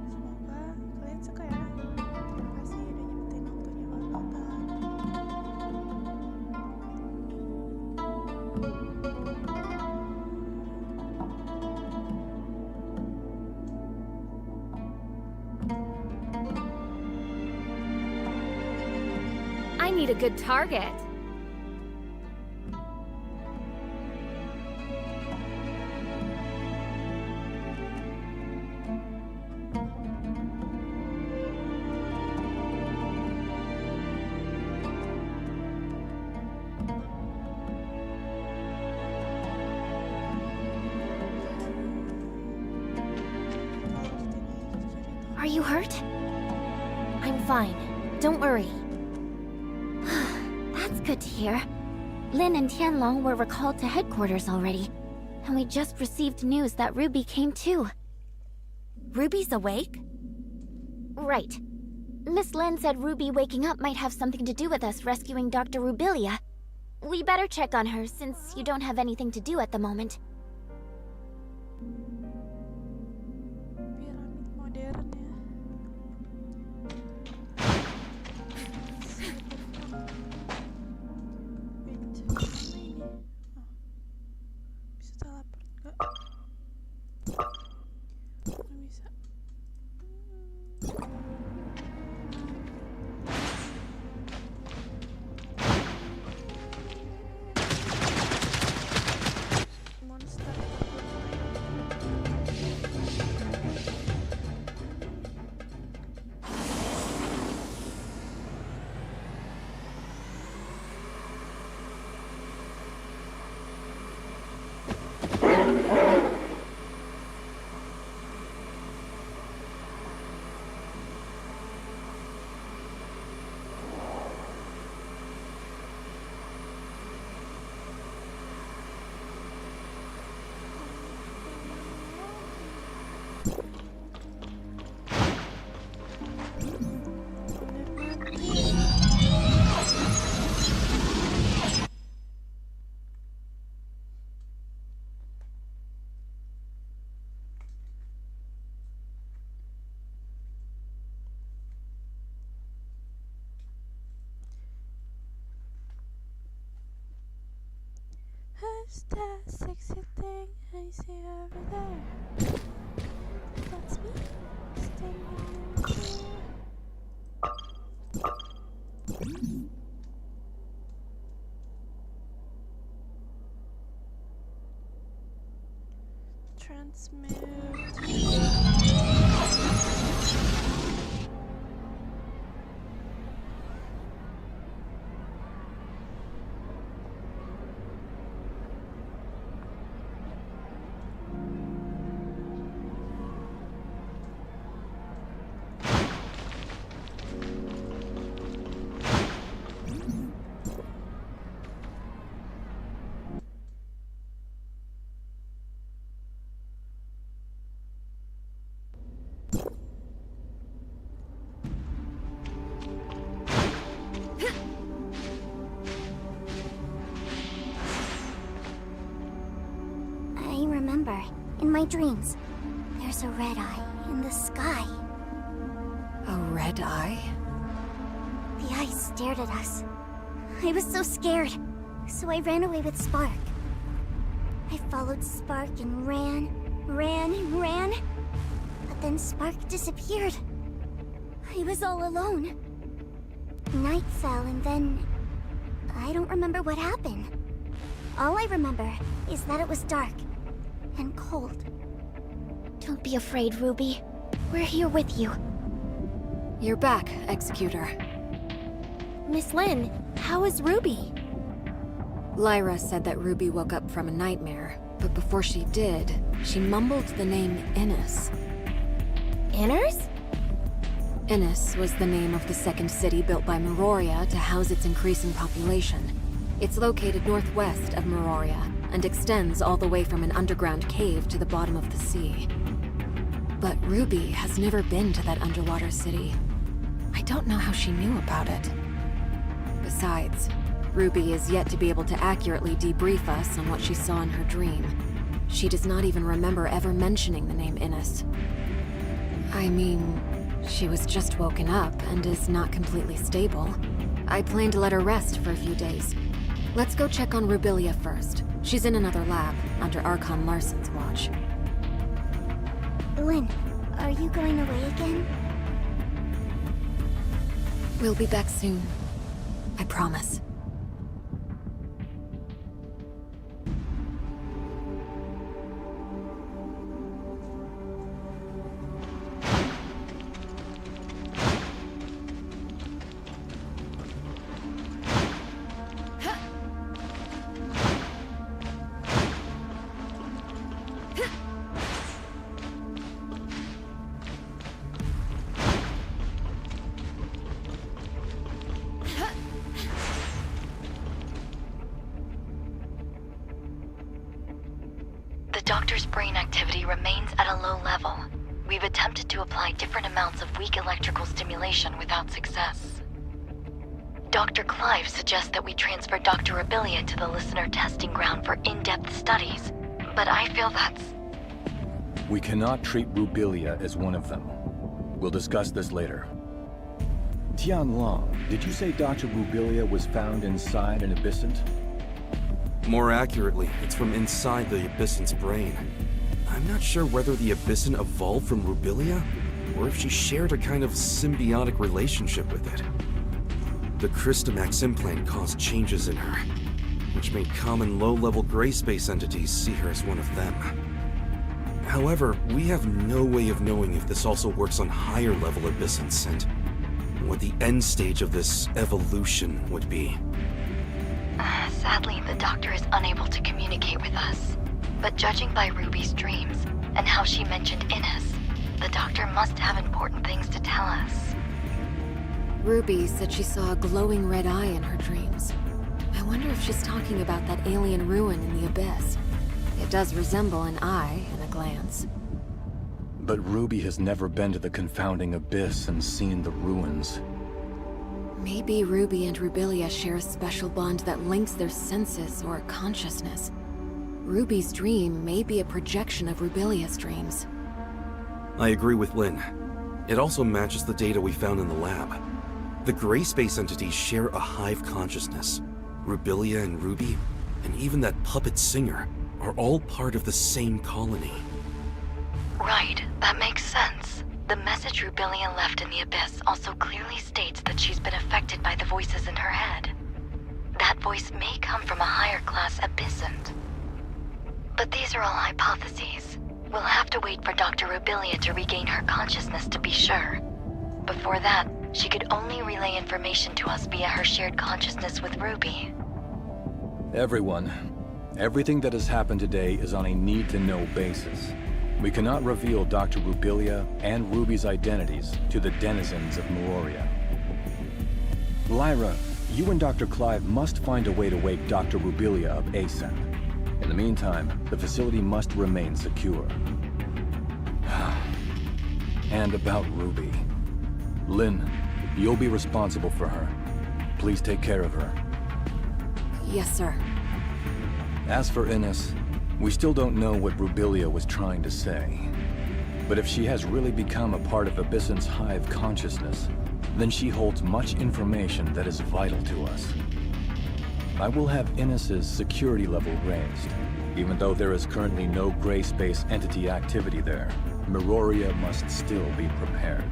Semoga kalian suka ya. Terima kasih udah nyempetin waktunya buat nonton. I need a good target. Are you hurt? I'm fine. Don't worry. That's good to hear. Lin and Tianlong were recalled to headquarters already, and we just received news that Ruby came too. Ruby's awake? Right. Miss Lin said Ruby waking up might have something to do with us rescuing Dr. Rubilia. We better check on her since you don't have anything to do at the moment. Piramid modern ya. Wait, mana ini? Oh. Bisa teleport nggak? Nggak bisa. Monster. Who's that sexy thing I see over there? That's me, standing in the transmute. I remember, in my dreams, there's a red eye in the sky. A red eye? The eye stared at us. I was so scared, so I ran away with Spark. I followed Spark and ran. But then Spark disappeared. I was all alone. Night fell and then... I don't remember what happened. All I remember is that it was dark and cold. Don't be afraid, Ruby. We're here with you. You're back, Executor. Miss Lin, how is Ruby? Lyra said that Ruby woke up from a nightmare, but before she did, she mumbled the name Innis. Inners? Innis was the name of the second city built by Meroria to house its increasing population. It's located northwest of Meroria and extends all the way from an underground cave to the bottom of the sea. But Ruby has never been to that underwater city. I don't know how she knew about it. Besides, Ruby is yet to be able to accurately debrief us on what she saw in her dream. She does not even remember ever mentioning the name Ines. I mean, she was just woken up and is not completely stable. I plan to let her rest for a few days. Let's go check on Rubilia first. She's in another lab, under Archon Larson's watch. Lynn, are you going away again? We'll be back soon. I promise. The doctor's brain activity remains at a low level. We've attempted to apply different amounts of weak electrical stimulation without success. Dr. Clive suggests that we transfer Dr. Rubilia to the listener testing ground for in-depth studies, but I feel that's... We cannot treat Rubilia as one of them. We'll discuss this later. Tianlong, did you say Dr. Rubilia was found inside an abyssint? More accurately, it's from inside the abyssint's brain. I'm not sure whether the abyssint evolved from Rubilia, or if she shared a kind of symbiotic relationship with it. The Crystamax implant caused changes in her, which made common low-level gray space entities see her as one of them. However, we have no way of knowing if this also works on higher-level abyssins and what the end stage of this evolution would be. Sadly, the doctor is unable to communicate with us. But judging by Ruby's dreams, and how she mentioned Ines, the doctor must have important things to tell us. Ruby said she saw a glowing red eye in her dreams. I wonder if she's talking about that alien ruin in the abyss. It does resemble an eye in a glance. But Ruby has never been to the confounding abyss and seen the ruins. Maybe Ruby and Rubilia share a special bond that links their senses or consciousness. Ruby's dream may be a projection of Rubilia's dreams. I agree with Lynn. It also matches the data we found in the lab. The gray space entities share a hive consciousness. Rubilia and Ruby, and even that puppet singer, are all part of the same colony. Right, that makes sense. The message Rubilia left in the abyss also clearly states that she's been affected by the voices in her head. That voice may come from a higher class abyssint. But these are all hypotheses. We'll have to wait for Dr. Rubilia to regain her consciousness to be sure. Before that, she could only relay information to us via her shared consciousness with Ruby. Everyone, everything that has happened today is on a need-to-know basis. We cannot reveal Dr. Rubilia and Ruby's identities to the denizens of Meroria. Lyra, you and Dr. Clive must find a way to wake Dr. Rubilia up ASAP. In the meantime, the facility must remain secure. And about Ruby. Lynn, you'll be responsible for her. Please take care of her. Yes, sir. As for Ines, we still don't know what Rubilia was trying to say. But if she has really become a part of Abyssint's hive consciousness, then she holds much information that is vital to us. I will have Ines's security level raised. Even though there is currently no gray space entity activity there, Meroria must still be prepared.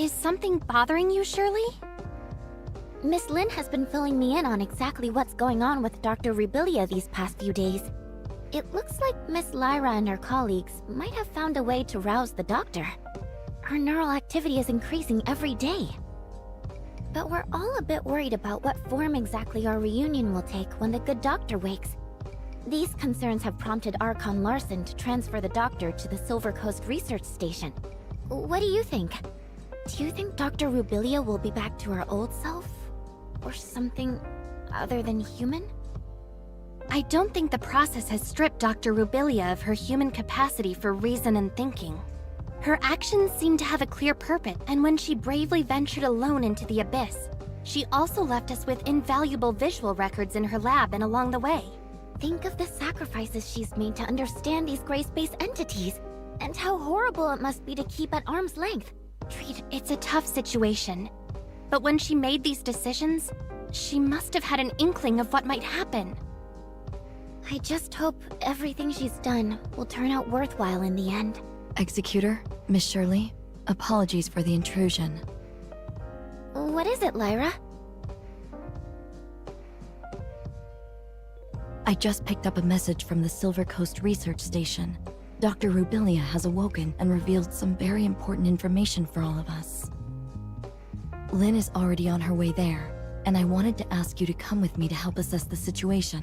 Is something bothering you, Shirley? Miss Lin has been filling me in on exactly what's going on with Dr. Rubilia these past few days. It looks like Miss Lyra and her colleagues might have found a way to rouse the doctor. Her neural activity is increasing every day. But we're all a bit worried about what form exactly our reunion will take when the good doctor wakes. These concerns have prompted Archon Larson to transfer the doctor to the Silver Coast Research Station. What do you think? Do you think Dr. Rubilia will be back to her old self? Or something other than human? I don't think the process has stripped Dr. Rubilia of her human capacity for reason and thinking. Her actions seem to have a clear purpose, and when she bravely ventured alone into the abyss, she also left us with invaluable visual records in her lab and along the way. Think of the sacrifices she's made to understand these gray space entities, and how horrible it must be to keep at arm's length. It's a tough situation. But when she made these decisions, she must have had an inkling of what might happen. I just hope everything she's done will turn out worthwhile in the end. Executor, Miss Shirley, apologies for the intrusion. What is it, Lyra? I just picked up a message from the Silver Coast Research Station. Dr. Rubilia has awoken and revealed some very important information for all of us. Lynn is already on her way there, and I wanted to ask you to come with me to help assess the situation.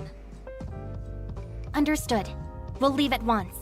Understood. We'll leave at once.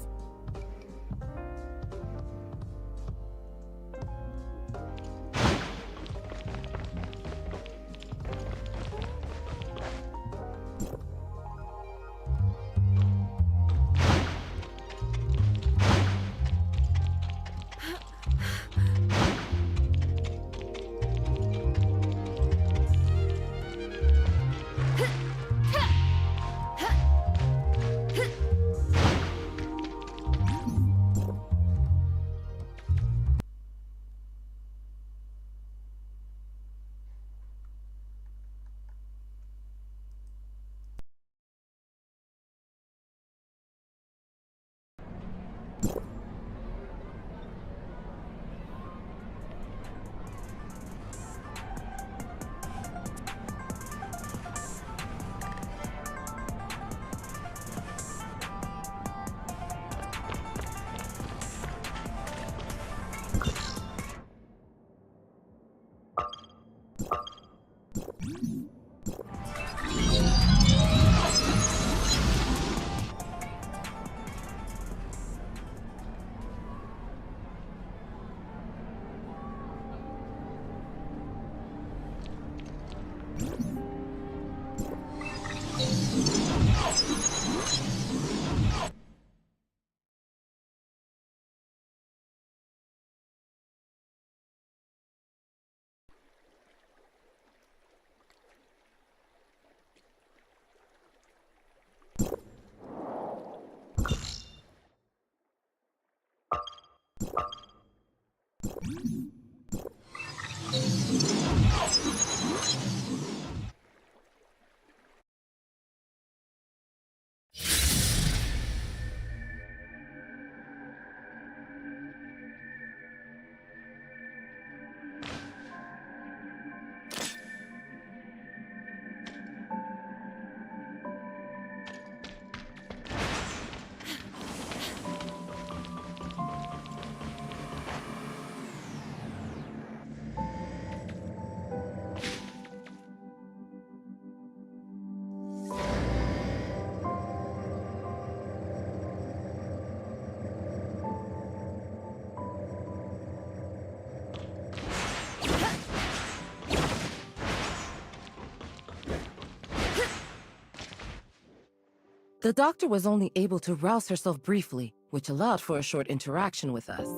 The doctor was only able to rouse herself briefly, which allowed for a short interaction with us.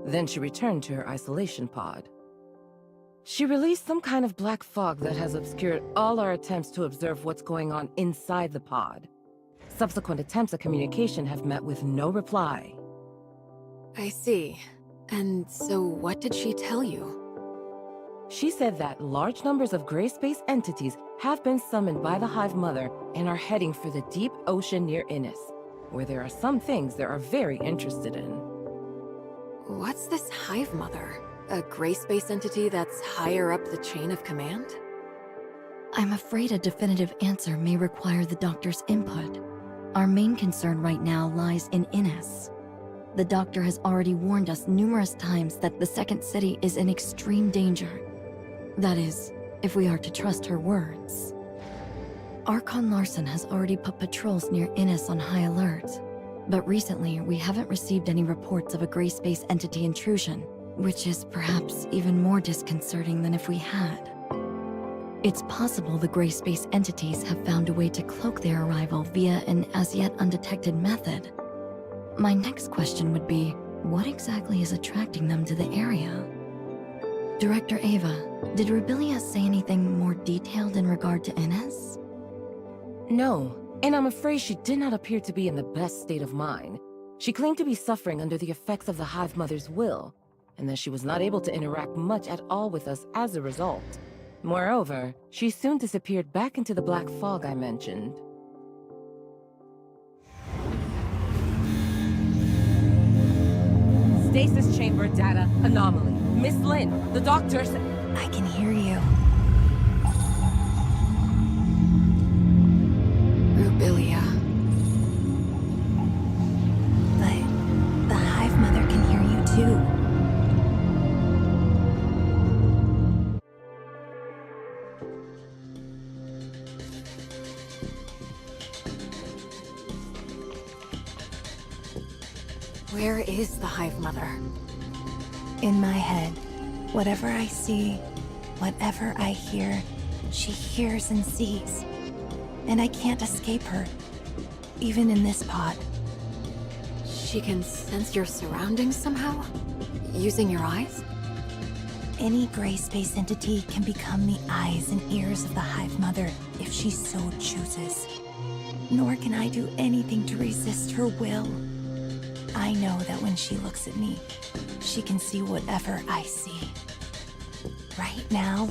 Then she returned to her isolation pod. She released some kind of black fog that has obscured all our attempts to observe what's going on inside the pod. Subsequent attempts at communication have met with no reply. I see. And so what did she tell you? She said that large numbers of gray space entities have been summoned by the Hive Mother and are heading for the deep ocean near Innis, where there are some things they are very interested in. What's this Hive Mother? A gray space entity that's higher up the chain of command? I'm afraid a definitive answer may require the doctor's input. Our main concern right now lies in Ines. The doctor has already warned us numerous times that the second city is in extreme danger. That is, if we are to trust her words. Archon Larson has already put patrols near Ines on high alert, but recently we haven't received any reports of a gray space entity intrusion, which is perhaps even more disconcerting than if we had. It's possible the gray space entities have found a way to cloak their arrival via an as yet undetected method. My next question would be, what exactly is attracting them to the area? Director Ava, did Rubilia say anything more detailed in regard to Ines? No, and I'm afraid she did not appear to be in the best state of mind. She claimed to be suffering under the effects of the Hive Mother's will, and that she was not able to interact much at all with us as a result. Moreover, she soon disappeared back into the black fog I mentioned. Stasis chamber data anomaly. Miss Lin, the doctors... I can hear you. Rubilia. But the Hive Mother can hear you too. Where is the Hive Mother? In my head, whatever I see, whatever I hear, she hears and sees. And I can't escape her, even in this pod. She can sense your surroundings somehow? Using your eyes? Any gray space entity can become the eyes and ears of the Hive Mother if she so chooses. Nor can I do anything to resist her will. I know that when she looks at me, she can see whatever I see. Right now,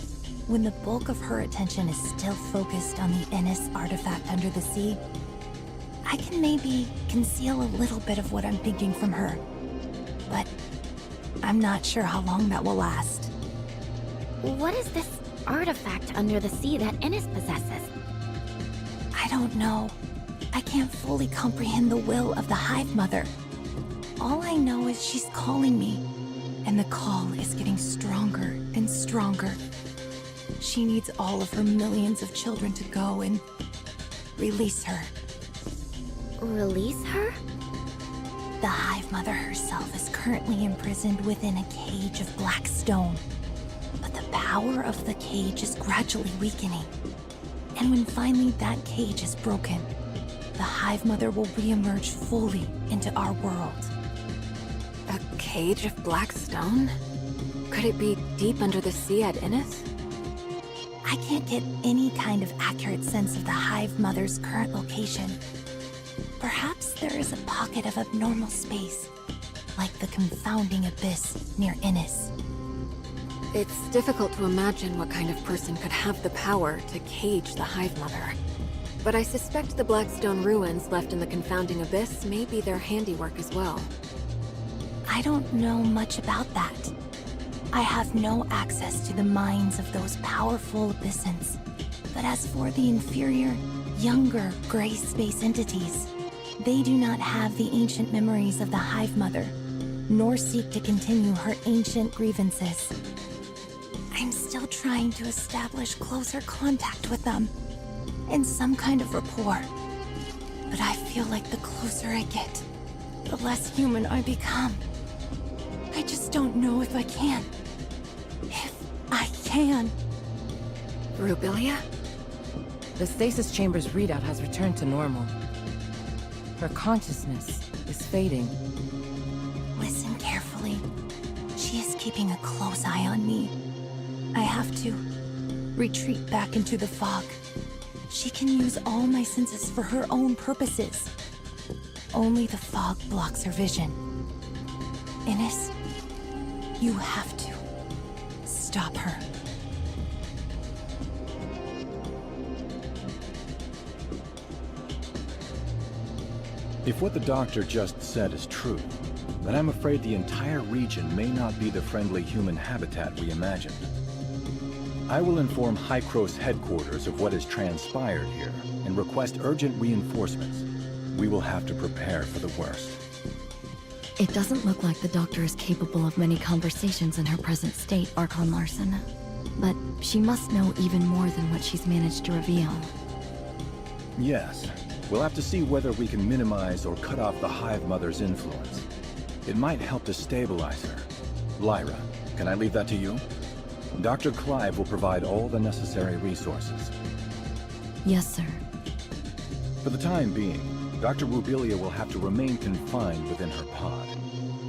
when the bulk of her attention is still focused on the Ines artifact under the sea, I can maybe conceal a little bit of what I'm thinking from her. But I'm not sure how long that will last. What is this artifact under the sea that Ines possesses? I don't know. I can't fully comprehend the will of the Hive Mother. All I know is she's calling me, and the call is getting stronger and stronger. She needs all of her millions of children to go and release her. Release her? The Hive Mother herself is currently imprisoned within a cage of black stone. But the power of the cage is gradually weakening. And when finally that cage is broken, the Hive Mother will re-emerge fully into our world. A cage of black stone? Could it be deep under the sea at Ines? I can't get any kind of accurate sense of the Hive Mother's current location. Perhaps there is a pocket of abnormal space, like the confounding abyss near Ines. It's difficult to imagine what kind of person could have the power to cage the Hive Mother. But I suspect the Blackstone ruins left in the confounding abyss may be their handiwork as well. I don't know much about that. I have no access to the minds of those powerful abyssins. But as for the inferior, younger gray space entities, they do not have the ancient memories of the Hive Mother, nor seek to continue her ancient grievances. I'm still trying to establish closer contact with them, and some kind of rapport. But I feel like the closer I get, the less human I become. I just don't know if I can. If I can. Rubilia? The stasis chamber's readout has returned to normal. Her consciousness is fading. Listen carefully. She is keeping a close eye on me. I have to retreat back into the fog. She can use all my senses for her own purposes. Only the fog blocks her vision. Ines, you have to stop her. If what the doctor just said is true, but I'm afraid the entire region may not be the friendly human habitat we imagined. I will inform Hykros headquarters of what has transpired here and request urgent reinforcements. We will have to prepare for the worst. It doesn't look like the Doctor is capable of many conversations in her present state, Archon Larson. But she must know even more than what she's managed to reveal. Yes. We'll have to see whether we can minimize or cut off the Hive Mother's influence. It might help to stabilize her. Lyra, can I leave that to you? Dr. Clive will provide all the necessary resources. Yes, sir. For the time being, Dr. Rubilia will have to remain confined within her pod.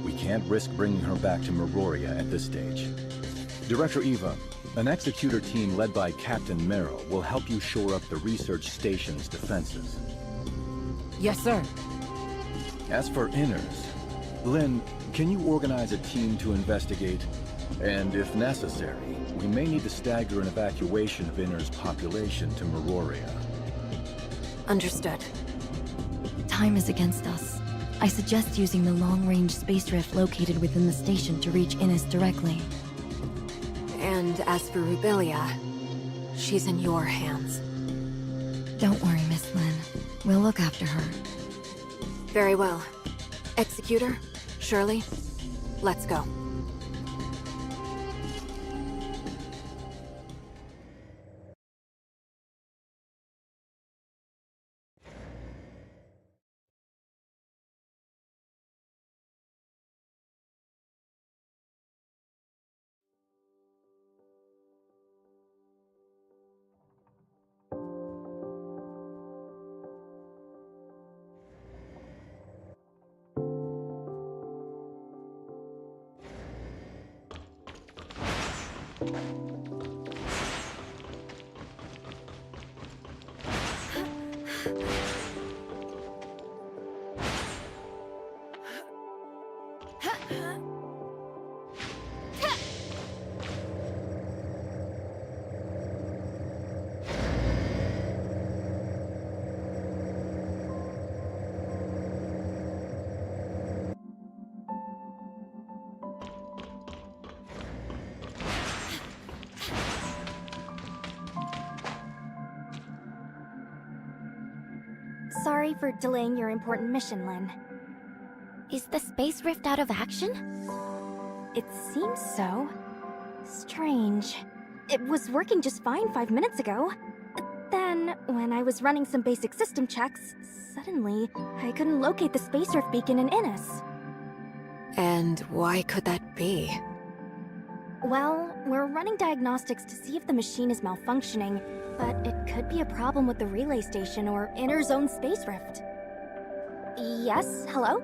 We can't risk bringing her back to Meroria at this stage. Director Eva, an executor team led by Captain Merrill will help you shore up the research station's defenses. Yes, sir. As for Inners, Lynn, can you organize a team to investigate? And if necessary, we may need to stagger an evacuation of Inners' population to Meroria. Understood. Time is against us. I suggest using the long-range space rift located within the station to reach Innes directly. And as for Rubilia, she's in your hands. Don't worry, Miss Lynn. We'll look after her. Very well. Executor, Shirley, let's go. Sorry for delaying your important mission, Lynn. Is the space rift out of action? It seems so. Strange. It was working just fine 5 minutes ago. Then, when I was running some basic system checks, suddenly, I couldn't locate the space rift beacon in Innes. And why could that be? Well, we're running diagnostics to see if the machine is malfunctioning, but it could be a problem with the relay station or inner zone space rift. Yes, hello?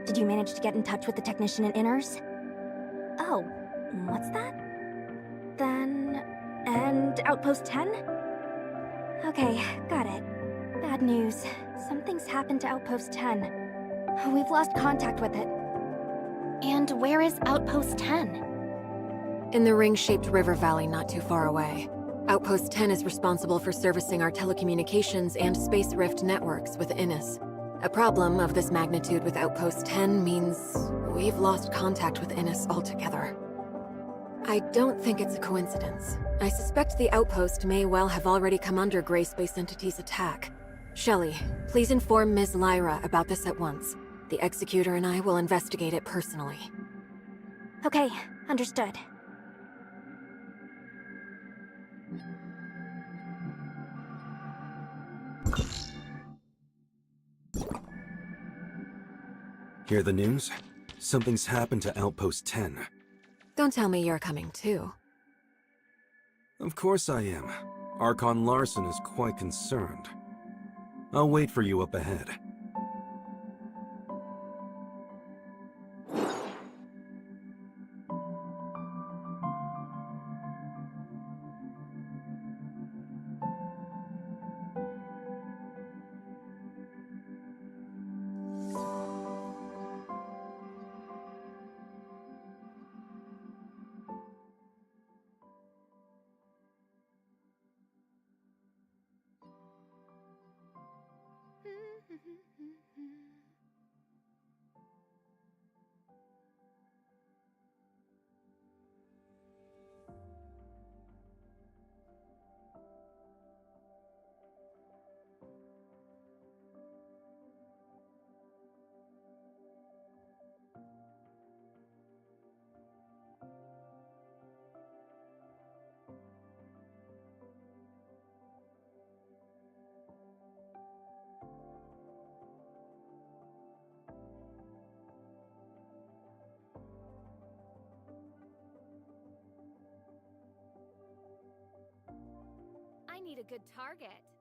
Did you manage to get in touch with the technician in Inners? Oh, what's that? Then... and Outpost 10? Okay, got it. Bad news. Something's happened to Outpost 10. We've lost contact with it. And where is Outpost 10? In the ring-shaped river valley not too far away. Outpost 10 is responsible for servicing our telecommunications and space rift networks with Innes. A problem of this magnitude with Outpost 10 means we've lost contact with Innes altogether. I don't think it's a coincidence. I suspect the outpost may well have already come under Grey Space Entity's attack. Shelley, please inform Ms. Lyra about this at once. The Executor and I will investigate it personally. Okay, understood. Hear the news? Something's happened to Outpost 10. Don't tell me you're coming too. Of course I am. Archon Larson is quite concerned. I'll wait for you up ahead. need a good target.